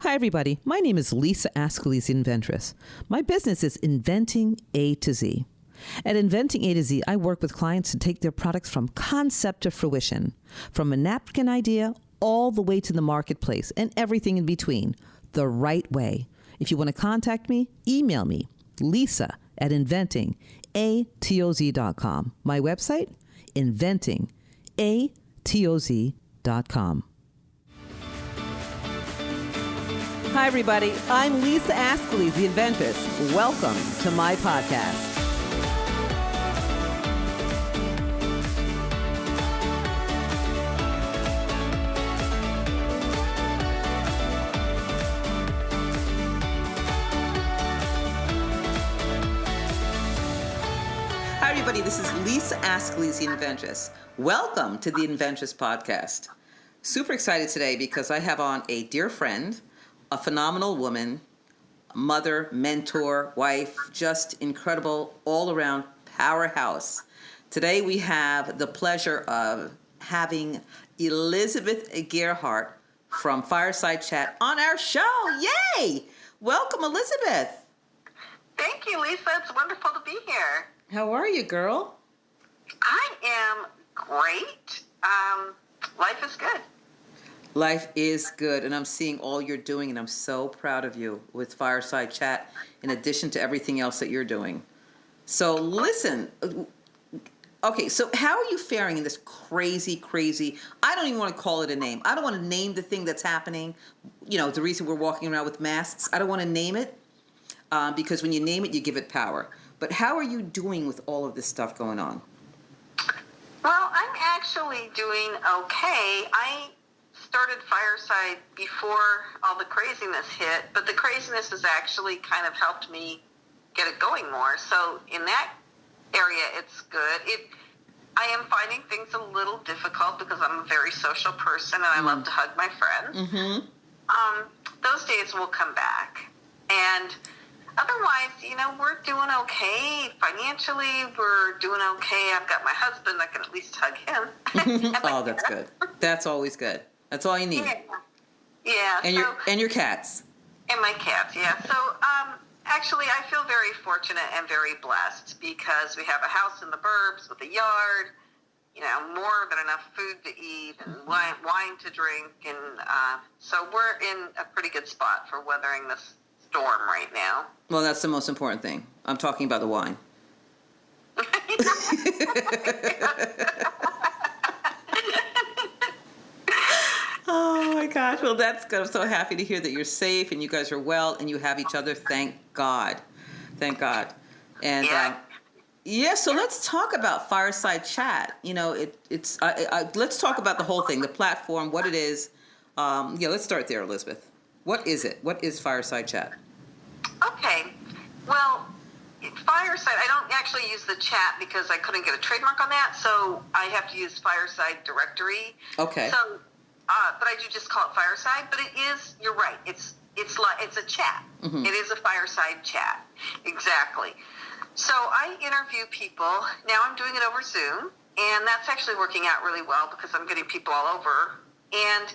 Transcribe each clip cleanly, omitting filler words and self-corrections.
Hi, everybody. My name is Lisa Ascalise, Inventress. My business is Inventing A to Z. At Inventing A to Z, I work with clients to take their products from concept to fruition, from a napkin idea all the way to the marketplace and everything in between, the right way. If you want to contact me, email me, lisa@inventingatoz.com. My website, inventingatoz.com. Hi, everybody. I'm Lisa Ascalise, the Inventress. Welcome to my podcast. Hi, everybody. This is Lisa Ascalise, the Inventress. Welcome to the Inventress Podcast. Super excited today because I have on a dear friend, a phenomenal woman, mother, mentor, wife, just incredible, all-around powerhouse. Today we have the pleasure of having Elizabeth Gearhart from Fireside Chat on our show. Yay! Welcome, Elizabeth. Thank you, Lisa. It's wonderful to be here. How are you, girl? I am great. Life is good. Life is good, and I'm seeing all you're doing, and I'm so proud of you with Fireside Chat, in addition to everything else that you're doing. So listen, okay, so how are you faring in this crazy, I don't even want to call it a name. I don't want to name the thing that's happening. You know, the reason we're walking around with masks, I don't want to name it, because when you name it, you give it power. But how are you doing with all of this stuff going on? Well, I'm actually doing okay. I started Fireside before all the craziness hit, but the craziness has actually kind of helped me get it going more. So in that area, it's good. I am finding things a little difficult because I'm a very social person and I love to hug my friends. Mm-hmm. Those days will come back. And otherwise, we're doing okay. Financially, we're doing okay. I've got my husband. I can at least hug him. Oh, that's good. That's always good. That's all you need. Yeah. And your cats. And my cats, yeah. So, actually, I feel very fortunate and very blessed because we have a house in the burbs with a yard, more than enough food to eat and wine to drink. And so we're in a pretty good spot for weathering this storm right now. Well, that's the most important thing. I'm talking about the wine. Oh my gosh. Well, that's good. I'm so happy to hear that you're safe and you guys are well and you have each other. Thank God. Thank God. And so let's talk about Fireside Chat. Let's talk about the whole thing, the platform, what it is. Let's start there, Elizabeth. What is it? What is Fireside Chat? Okay. Well, Fireside, I don't actually use the chat because I couldn't get a trademark on that, so I have to use Fireside Directory. Okay. So, but I do just call it Fireside. But it is, you're right, it's a chat. Mm-hmm. It is a Fireside Chat. Exactly. So I interview people. Now I'm doing it over Zoom, and that's actually working out really well because I'm getting people all over. And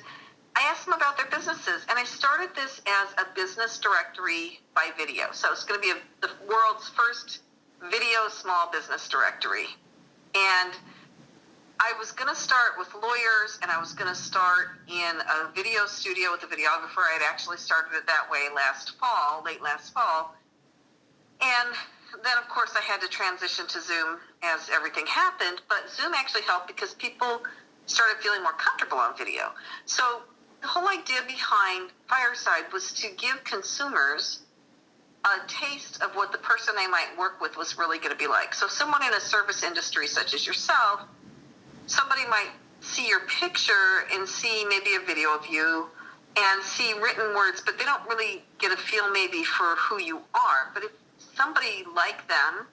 I asked them about their businesses, and I started this as a business directory by video. So it's going to be the world's first video small business directory. And I was going to start with lawyers, and I was going to start in a video studio with a videographer. I had actually started it that way late last fall. And then, of course, I had to transition to Zoom as everything happened. But Zoom actually helped because people started feeling more comfortable on video. So the whole idea behind Fireside was to give consumers a taste of what the person they might work with was really going to be like. So someone in a service industry such as yourself, somebody might see your picture and see maybe a video of you and see written words, but they don't really get a feel maybe for who you are. But if somebody like them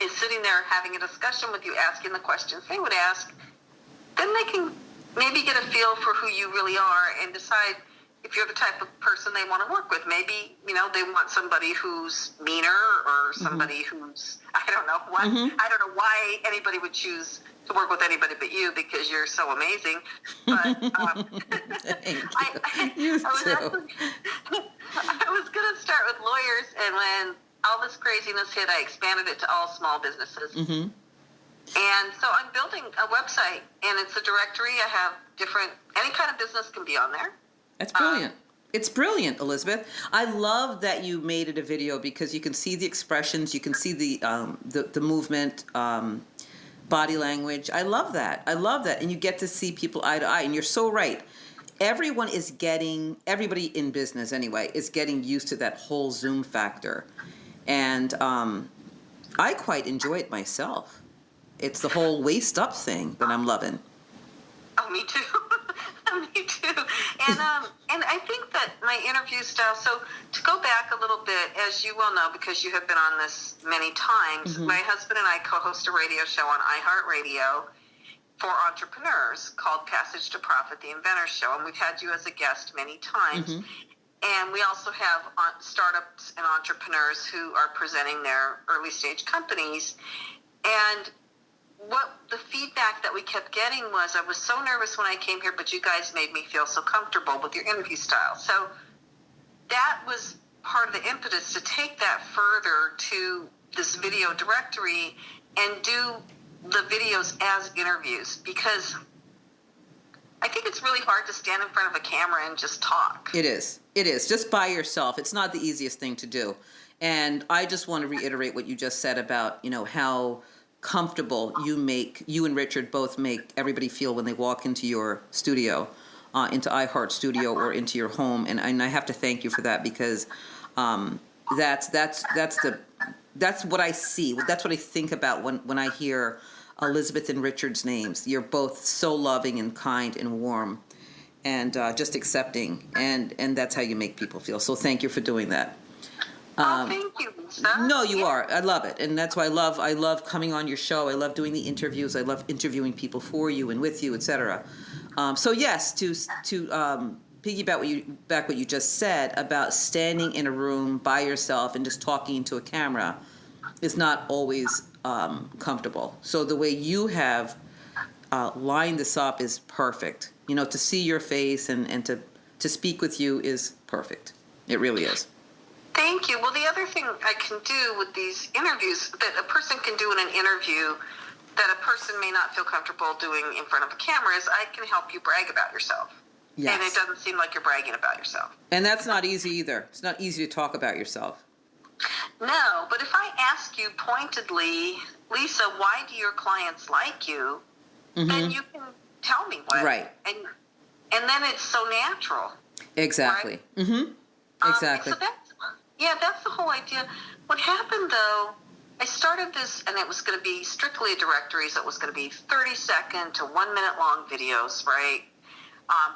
is sitting there having a discussion with you, asking the questions they would ask, then they can maybe get a feel for who you really are and decide if you're the type of person they want to work with. Maybe, they want somebody who's meaner or somebody who's, I don't know what, I don't know why anybody would choose to work with anybody but you, because you're so amazing. But Thank you. I was going to start with lawyers, and when all this craziness hit, I expanded it to all small businesses. And so I'm building a website, and it's a directory. I have any kind of business can be on there. That's brilliant. It's brilliant, Elizabeth. I love that you made it a video, because you can see the expressions, you can see the movement, body language. I love that. And you get to see people eye to eye. And you're so right. Everybody in business anyway, is getting used to that whole Zoom factor. And I quite enjoy it myself. It's the whole waist up thing that I'm loving. Oh, me too. Me too. And I think that my interview style, so to go back a little bit, as you well know, because you have been on this many times, my husband and I co-host a radio show on iHeartRadio for entrepreneurs called Passage to Profit, the Inventress Show, and we've had you as a guest many times. And we also have startups and entrepreneurs who are presenting their early stage companies. And what the feedback that we kept getting was, I was so nervous when I came here, but you guys made me feel so comfortable with your interview style. So that was part of the impetus to take that further to this video directory and do the videos as interviews, because I think it's really hard to stand in front of a camera and just talk. It is. Just by yourself. It's not the easiest thing to do. And I just want to reiterate what you just said about, how comfortable you and Richard both make everybody feel when they walk into your studio, into iHeart Studio or into your home. And I have to thank you for that, because that's what I see. That's what I think about when I hear Elizabeth and Richard's names. You're both so loving and kind and warm and just accepting. And that's how you make people feel. So thank you for doing that. Thank you, Lisa. No, you are. I love it. And that's why I love coming on your show. I love doing the interviews. I love interviewing people for you and with you, etc. So yes, to piggyback what you just said about standing in a room by yourself and just talking into a camera is not always comfortable. So the way you have lined this up is perfect. To see your face and to speak with you is perfect. It really is. Thank you. Well, the other thing I can do with these interviews that a person can do in an interview that a person may not feel comfortable doing in front of a camera is I can help you brag about yourself. Yes. And it doesn't seem like you're bragging about yourself. And that's not easy either. It's not easy to talk about yourself. No, but if I ask you pointedly, Lisa, why do your clients like you? Then you can tell me why. Right. And then it's so natural. Exactly. Right? Exactly. So that's the whole idea. What happened, though, I started this, and it was going to be strictly a directory, so it was going to be 30-second to 1-minute long videos, right?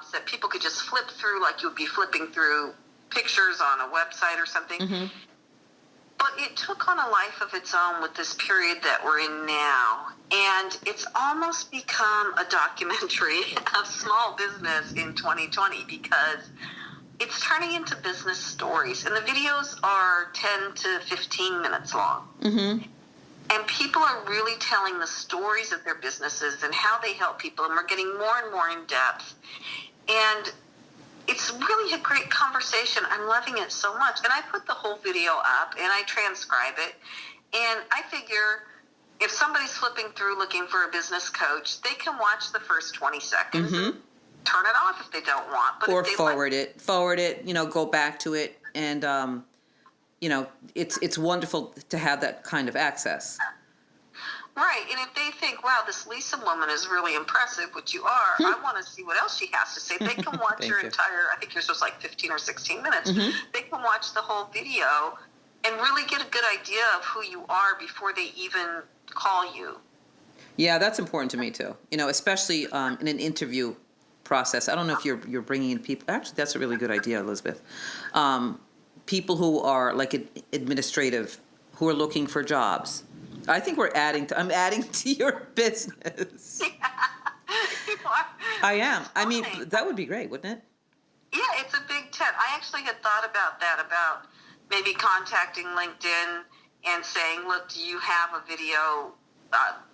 So that people could just flip through like you would be flipping through pictures on a website or something. But it took on a life of its own with this period that we're in now. And it's almost become a documentary of small business in 2020 because it's turning into business stories. And the videos are 10 to 15 minutes long. And people are really telling the stories of their businesses and how they help people. And we're getting more and more in depth. And it's really a great conversation. I'm loving it so much. And I put the whole video up and I transcribe it. And I figure if somebody's flipping through looking for a business coach, they can watch the first 20 seconds and turn it off if they don't want. But or if they forward it, go back to it. And, it's wonderful to have that kind of access. Right, and if they think, wow, this Lisa woman is really impressive, which you are, I want to see what else she has to say. They can watch your entire, I think yours was like 15 or 16 minutes. They can watch the whole video and really get a good idea of who you are before they even call you. Yeah, that's important to me too. Especially in an interview process. I don't know if you're bringing in people. Actually, that's a really good idea, Elizabeth. People who are like administrative, who are looking for jobs. I think I'm adding to your business. You are. I am. I mean, that would be great, wouldn't it? Yeah, it's a big tent. I actually had thought about that, about maybe contacting LinkedIn and saying, look, do you have a video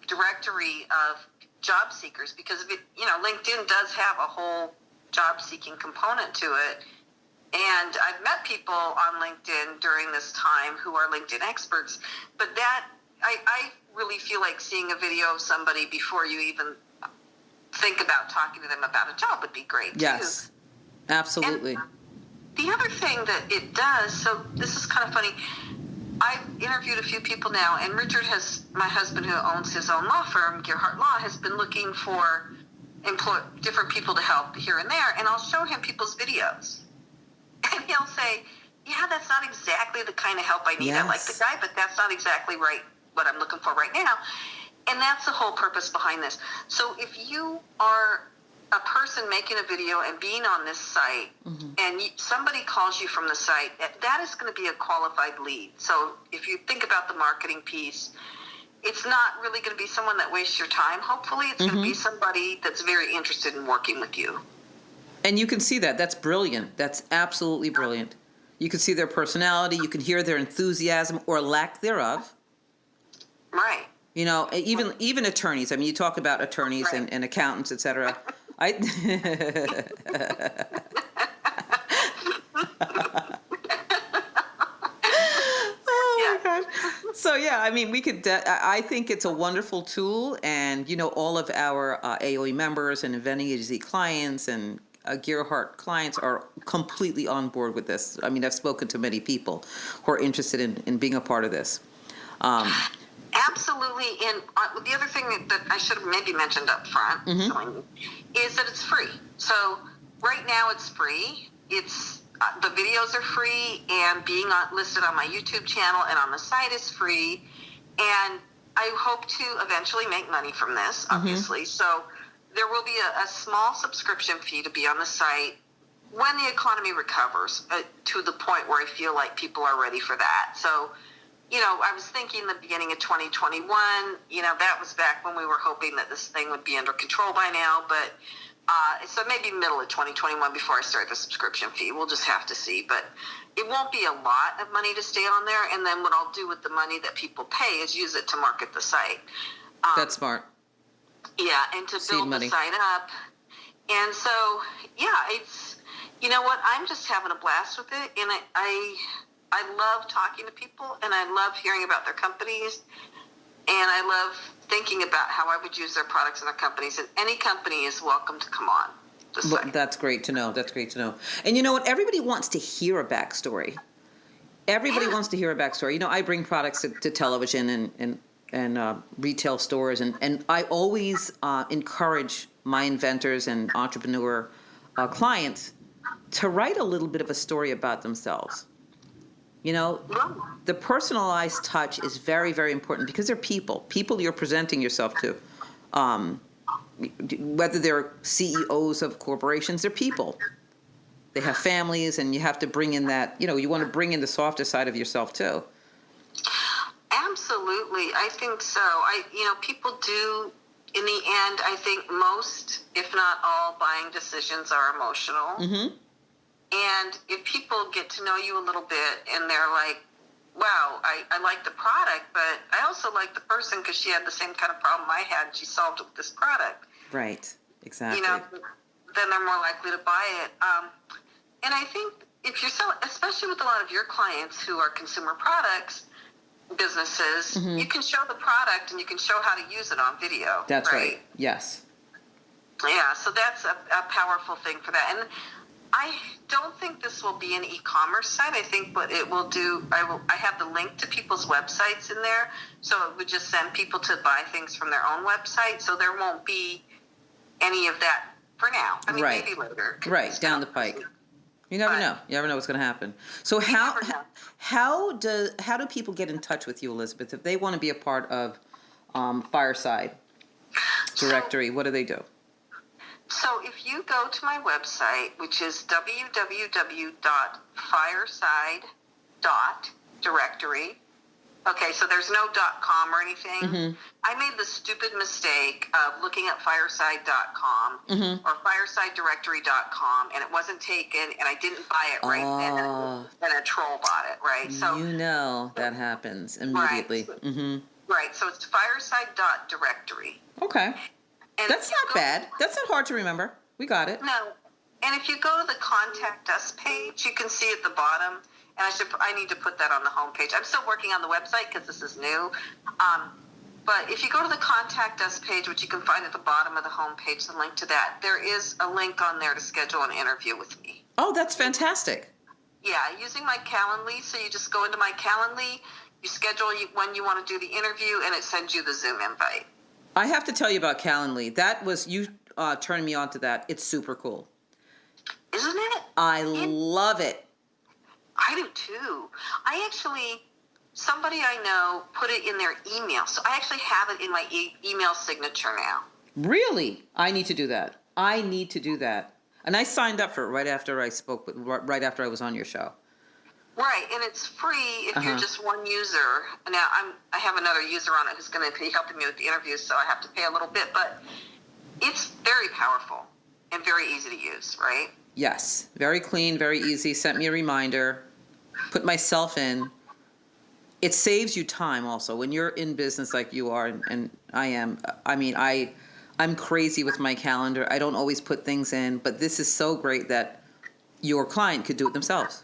directory of job seekers? Because LinkedIn does have a whole job seeking component to it. And I've met people on LinkedIn during this time who are LinkedIn experts, but that I really feel like seeing a video of somebody before you even think about talking to them about a job would be great too. Yes, absolutely. And the other thing that it does, so this is kind of funny, I've interviewed a few people now, and Richard my husband who owns his own law firm, Gearhart Law, has been looking for different people to help here and there, and I'll show him people's videos. And he'll say, yeah, that's not exactly the kind of help I need. Yes. I like the guy, but that's not exactly what I'm looking for right now. And that's the whole purpose behind this. So if you are a person making a video and being on this site, mm-hmm. and somebody calls you from the site, that is going to be a qualified lead. So if you think about the marketing piece, it's not really going to be someone that wastes your time. Hopefully it's mm-hmm. going to be somebody that's very interested in working with you. And you can see that. That's brilliant. That's absolutely brilliant. You can see their personality. You can hear their enthusiasm or lack thereof. Right. Even attorneys. I mean, you talk about attorneys right. and accountants, et cetera. Oh, my gosh. So, yeah, I mean, we could, I think it's a wonderful tool. And, all of our AOE members and Inventing Agency clients and Gearhart clients are completely on board with this. I mean, I've spoken to many people who are interested in being a part of this. Absolutely. And the other thing that I should have maybe mentioned up front mm-hmm. is that it's free. So right now it's free. It's the videos are free, and being listed on my YouTube channel and on the site is free. And I hope to eventually make money from this, obviously. Mm-hmm. So there will be a small subscription fee to be on the site when the economy recovers to the point where I feel like people are ready for that. So, I was thinking the beginning of 2021, that was back when we were hoping that this thing would be under control by now. But so maybe middle of 2021 before I start the subscription fee. We'll just have to see. But it won't be a lot of money to stay on there. And then what I'll do with the money that people pay is use it to market the site. That's smart. Yeah, and to build the site up. And so, yeah, it's, I'm just having a blast with it. And I love talking to people, and I love hearing about their companies, and I love thinking about how I would use their products in their companies. And any company is welcome to come on the site. Well, that's great to know. And you know what? Everybody wants to hear a backstory. Everybody wants to hear a backstory. I bring products to television and retail stores, and I always encourage my inventors and entrepreneur clients to write a little bit of a story about themselves. The personalized touch is very, very important because they're people you're presenting yourself to. Whether they're CEOs of corporations, they're people. They have families, and you have to bring in that, you want to bring in the softer side of yourself too. Absolutely. I think so. People do, in the end, I think most, if not all, buying decisions are emotional. Mm-hmm. And if people get to know you a little bit and they're like, wow, I like the product, but I also like the person because she had the same kind of problem I had. She solved it with this product. Right. Exactly. Then they're more likely to buy it. And I think if you're selling, especially with a lot of your clients who are consumer products businesses, mm-hmm. you can show the product and you can show how to use it on video. That's right. Yes. Yeah, so that's a powerful thing for that. And I don't think this will be an e-commerce site. I think what it will do, I have the link to people's websites in there, so it would just send people to buy things from their own website, so there won't be any of that for now. I mean, right. Maybe later. Right, down the pike. You never know. You never know what's going to happen. So how do people get in touch with you, Elizabeth, if they want to be a part of Fireside Directory? What do they do? So if you go to my website, which is www.fireside.directory, Okay, so there's no .com or anything. Mm-hmm. I made the stupid mistake of looking at fireside.com Mm-hmm. or firesidedirectory.com, and it wasn't taken, and I didn't buy it right then, and a troll bought it, right? So that happens immediately. Right. Mm-hmm. Right, so it's fireside.directory. Okay. And That's not bad. That's not hard to remember. We got it. No. And if you go to the Contact Us page, you can see at the bottom, and I need to put that on the homepage. I'm still working on the website because this is new. But if you go to the Contact Us page, which you can find at the bottom of the homepage, the link to that, there is a link on there to schedule an interview with me. Oh, that's fantastic. Yeah, using my Calendly. So you just go into my Calendly, you schedule when you want to do the interview, and it sends you the Zoom invite. I have to tell you about Calendly. That was you turning me on to that. It's super cool. Isn't it? I love it. I do too. Somebody I know put it in their email. So I actually have it in my email signature now. Really? I need to do that. And I signed up for it right after I was on your show. Right, and it's free if you're just one user. Now, I have another user on it who's going to be helping me with the interviews, so I have to pay a little bit, but it's very powerful and very easy to use, right? Yes, very clean, very easy. Sent me a reminder, put myself in. It saves you time also. When you're in business like you are, and I am, I'm crazy with my calendar. I don't always put things in, but this is so great that your client could do it themselves.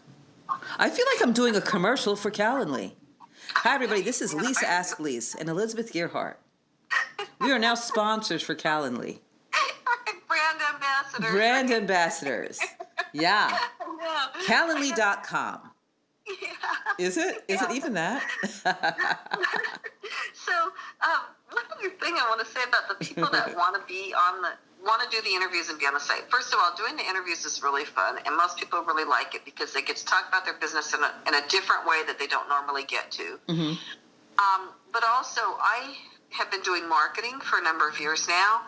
I feel like I'm doing a commercial for Calendly. Hi, everybody. This is Lisa Ask Lise and Elizabeth Gearhart. We are now sponsors for Calendly. Brand ambassadors. Yeah. Calendly.com. Yeah. Is it? Is it even that? So, one other thing I want to say about the people that want to do the interviews and be on the site. First of all, doing the interviews is really fun, and most people really like it because they get to talk about their business in a different way that they don't normally get to. Mm-hmm. But also, I have been doing marketing for a number of years now,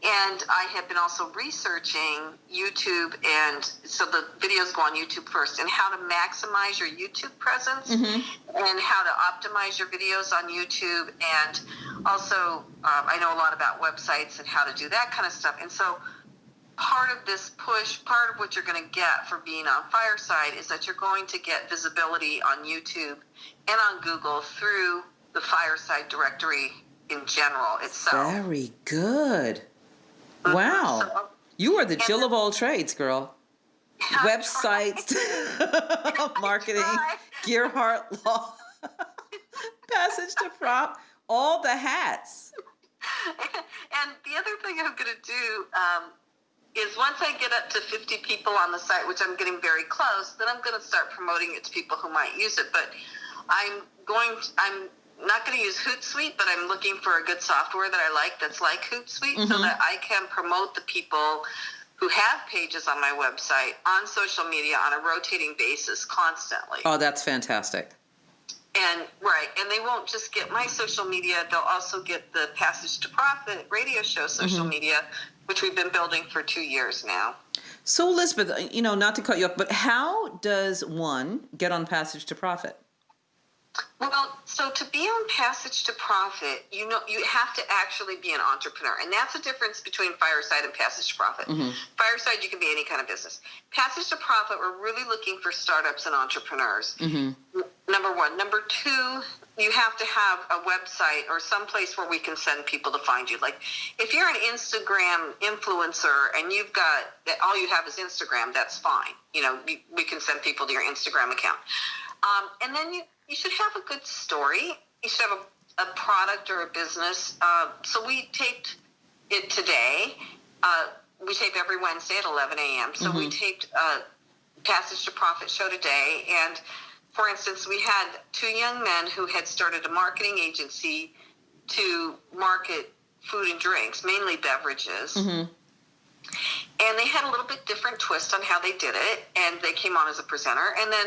and I have been also researching YouTube, and so the videos go on YouTube first, and how to maximize your YouTube presence, and how to optimize your videos on YouTube, and also I know a lot about websites and how to do that kind of stuff. And so part of this push, part of what you're going to get for being on Fireside is that you're going to get visibility on YouTube and on Google through the Fireside Directory in general itself. Very good. Wow. So, you are the Jill of all trades, girl. Websites, marketing, Gearhart Law, Passage to Prop, all the hats. And the other thing I'm going to do is once I get up to 50 people on the site, which I'm getting very close, then I'm going to start promoting it to people who might use it. But I'm not going to use Hootsuite, but I'm looking for a good software that I like that's like Hootsuite, so that I can promote the people who have pages on my website on social media on a rotating basis constantly. Oh, that's fantastic. And they won't just get my social media, they'll also get the Passage to Profit radio show social media, which we've been building for 2 years now. So Elizabeth, not to cut you off, but how does one get on Passage to Profit? Well, so to be on Passage to Profit, you have to actually be an entrepreneur. And that's the difference between Fireside and Passage to Profit. Fireside, you can be any kind of business. Passage to Profit, we're really looking for startups and entrepreneurs. Number one. Number two, you have to have a website or some place where we can send people to find you. Like if you're an Instagram influencer and you've got all you have is Instagram, that's fine. We can send people to your Instagram account. And then you should have a good story. You should have a product or a business. So we taped it today. We tape every Wednesday at 11 a.m. So we taped Passage to Profit show today. And for instance, we had 2 young men who had started a marketing agency to market food and drinks, mainly beverages. And they had a little bit different twist on how they did it. And they came on as a presenter. And then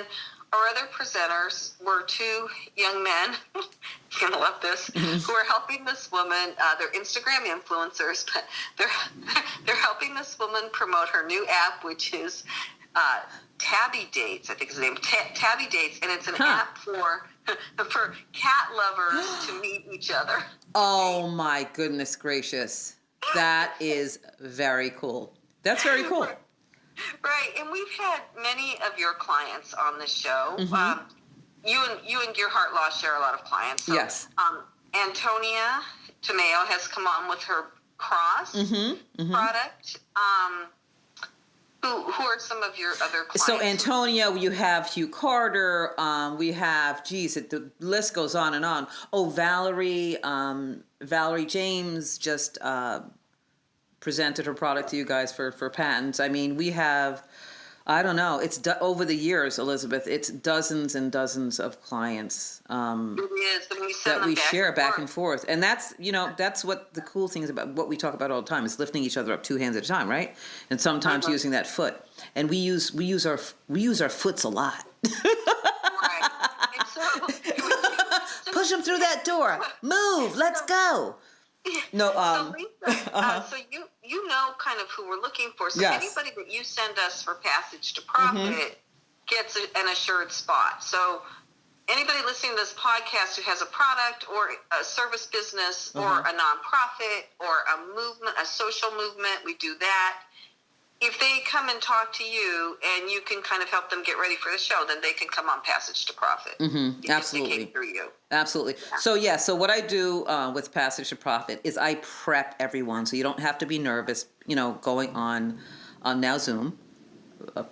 our other presenters were 2 young men, you're going to love this, who are helping this woman, they're Instagram influencers, but they're helping this woman promote her new app, which is Tabby Dates, I think is the name. Tabby Dates, and it's an app for cat lovers to meet each other. Oh my goodness gracious. That is very cool. That's very cool. Right, and we've had many of your clients on the show. Mm-hmm. You and Gearhart Law share a lot of clients. So, yes. Antonia Tomeo has come on with her Cross product. Who are some of your other clients? So Antonia, you have Hugh Carter. We have, the list goes on and on. Oh, Valerie James just presented her product to you guys for patents. I mean, we have, I don't know, it's over the years, Elizabeth, it's dozens and dozens of clients it is, and we that we share back and forth. And that's, that's what the cool thing is about what we talk about all the time, is lifting each other up 2 hands at a time, right? And sometimes using that foot. And we use our foots a lot. Right. And so, push them through that door. Move. Let's go. No. So Lisa, so you know kind of who we're looking for. So yes. anybody that you send us for Passage to Profit gets an assured spot. So anybody listening to this podcast who has a product or a service business or a nonprofit or a movement, a social movement, we do that. If they come and talk to you and you can kind of help them get ready for the show, then they can come on Passage to Profit. Absolutely. They came through you. Absolutely. Yeah. So what I do with Passage to Profit is I prep everyone, so you don't have to be nervous, going on now Zoom.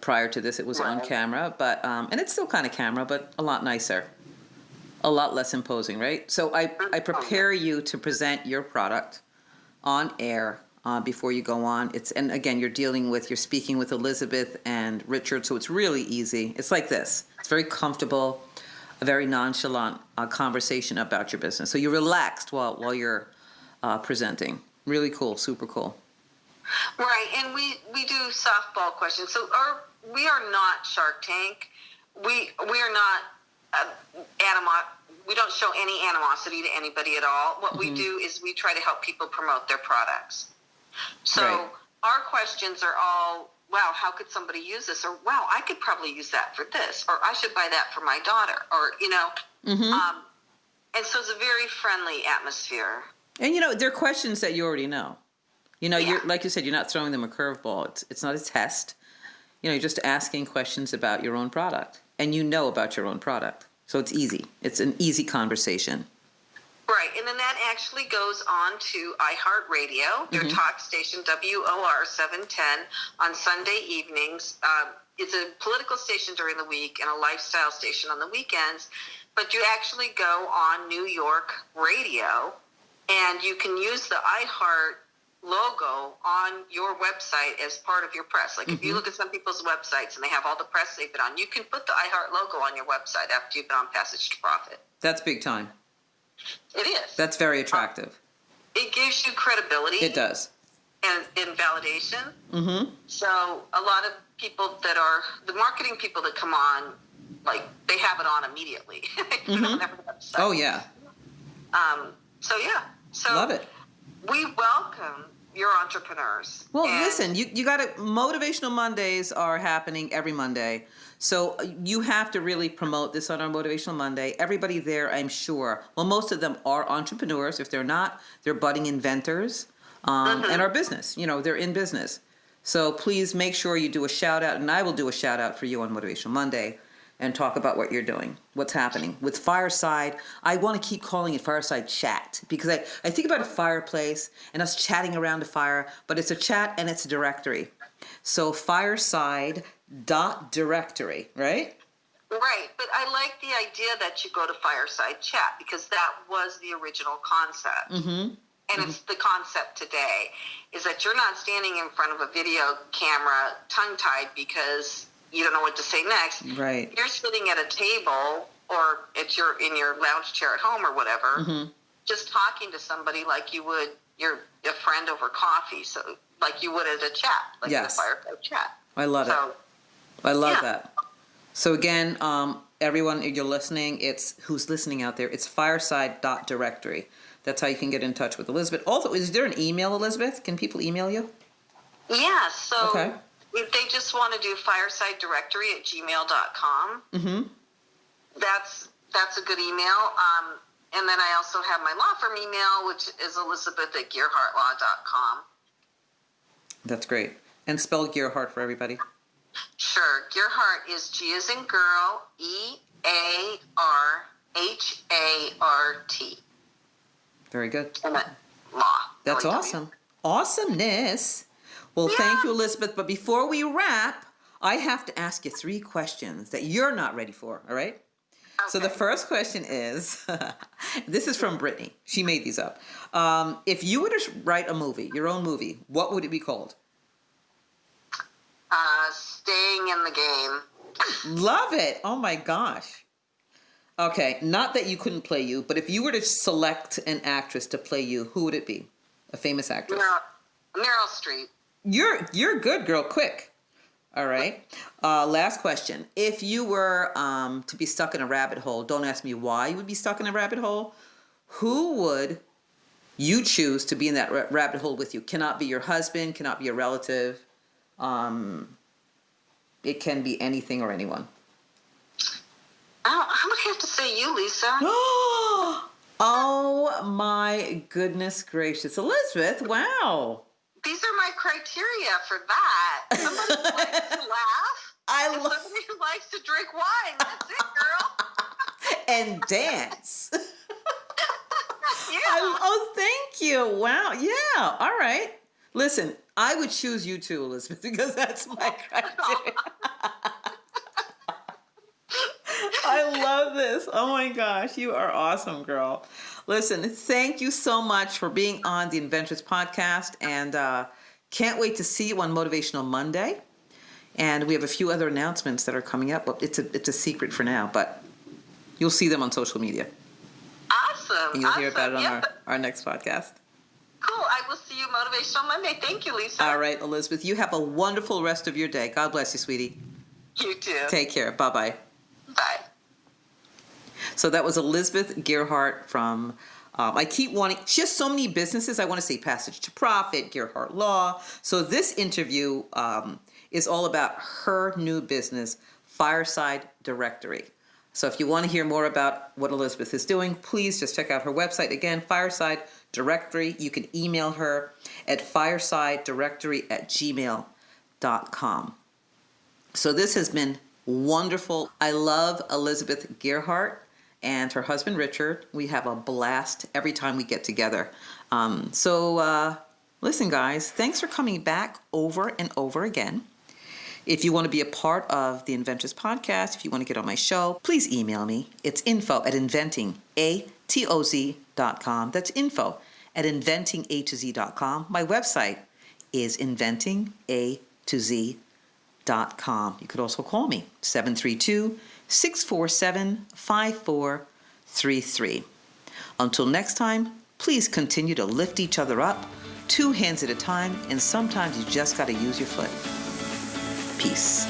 Prior to this, it was on camera, but and it's still kind of camera, but a lot nicer, a lot less imposing, right? So I prepare you to present your product on air. Before you go on, and again, you're speaking with Elizabeth and Richard, so it's really easy. It's like this. It's very comfortable, a very nonchalant conversation about your business. So you're relaxed while you're presenting. Really cool, super cool. Right, and we do softball questions. So we are not Shark Tank. We are not we don't show any animosity to anybody at all. What we do is we try to help people promote their products. So our questions are all, wow, how could somebody use this? Or, wow, I could probably use that for this. Or I should buy that for my daughter. Or, and so it's a very friendly atmosphere. And, they're questions that you already know. You're, like you said, you're not throwing them a curveball. It's not a test. You're just asking questions about your own product. And about your own product. So it's easy. It's an easy conversation. Right, and then that actually goes on to iHeartRadio, their talk station, WOR 710, on Sunday evenings. It's a political station during the week and a lifestyle station on the weekends, but you actually go on New York radio, and you can use the iHeart logo on your website as part of your press. Like if you look at some people's websites and they have all the press they've been on, you can put the iHeart logo on your website after you've been on Passage to Profit. That's big time. It is. That's very attractive. It gives you credibility. It does. And validation. So a lot of people that are, the marketing people that come on, like, they have it on immediately. Oh, yeah. So love it. We welcome your entrepreneurs. Well, listen, you got to, Motivational Mondays are happening every Monday. So you have to really promote this on our Motivational Monday. Everybody there, I'm sure, well, most of them are entrepreneurs. If they're not, they're budding inventors and our business. They're in business. So please make sure you do a shout out, and I will do a shout out for you on Motivational Monday and talk about what you're doing, what's happening. With Fireside, I want to keep calling it Fireside Chat because I think about a fireplace and us chatting around a fire, but it's a chat and it's a directory. So Fireside .directory, right? Right, but I like the idea that you go to Fireside Chat because that was the original concept. And it's the concept today is that you're not standing in front of a video camera tongue-tied because you don't know what to say next. Right. You're sitting at a table or in your lounge chair at home or whatever, just talking to somebody like you would a friend over coffee, so like you would at a chat, like in a Fireside Chat. I love it. I love that. So again, everyone, you're listening, who's listening out there, it's fireside.directory. That's how you can get in touch with Elizabeth. Also, is there an email, Elizabeth? Can people email you? Yeah, so if they just want to do Fireside Directory at gmail.com, that's a good email. And then I also have my law firm email, which is Elizabeth@GearhartLaw.com. That's great. And spell Gearhart for everybody. Sure. Gearhart is G as in girl, EARHART. Very good. And law. That's LAW. awesome. Awesomeness. Well, thank you, Elizabeth. But before we wrap, I have to ask you 3 questions that you're not ready for, all right? Okay. So the first question is, this is from Brittany. She made these up. If you were to write a movie, your own movie, what would it be called? Staying in the game. Love it. Oh, my gosh. Okay, not that you couldn't play you, but if you were to select an actress to play you, who would it be? A famous actress. Meryl Streep. You're good, girl. Quick. All right. Last question. If you were to be stuck in a rabbit hole, don't ask me why you would be stuck in a rabbit hole. Who would you choose to be in that rabbit hole with you? Cannot be your husband, cannot be a relative. It can be anything or anyone. I'm going to have to say you, Lisa. Oh, my goodness gracious. Elizabeth, wow. These are my criteria for that. Somebody who likes to laugh. Somebody who likes to drink wine. That's it, girl. And dance. Yeah. Oh, thank you. Wow. Yeah. All right. Listen, I would choose you too, Elizabeth, because that's my criteria. I love this. Oh my gosh, you are awesome, girl. Listen, thank you so much for being on the Inventress Podcast, and can't wait to see you on Motivational Monday. And we have a few other announcements that are coming up. Well, it's a secret for now, but you'll see them on social media. Awesome. And you'll hear about it on our next podcast. Cool. I will see you Motivational Monday. Thank you, Lisa. All right, Elizabeth, you have a wonderful rest of your day. God bless you, sweetie. You too. Take care. Bye-bye. Bye. So that was Elizabeth Gearhart from, I keep wanting, she has so many businesses. I want to say Passage to Profit, Gearhart Law. So this interview is all about her new business, Fireside Directory. So if you want to hear more about what Elizabeth is doing, please just check out her website. Again, Fireside Directory. You can email her at firesidedirectory@gmail.com. So this has been wonderful. I love Elizabeth Gearhart and her husband, Richard. We have a blast every time we get together. Listen, guys, thanks for coming back over and over again. If you want to be a part of the Inventress Podcast, if you want to get on my show, please email me. It's info@inventingatoz.com. That's info@inventingatoz.com. My website is inventingatoz.com. You could also call me, 732-647-5433. Until next time, please continue to lift each other up, 2 hands at a time, and sometimes you just got to use your foot. Peace.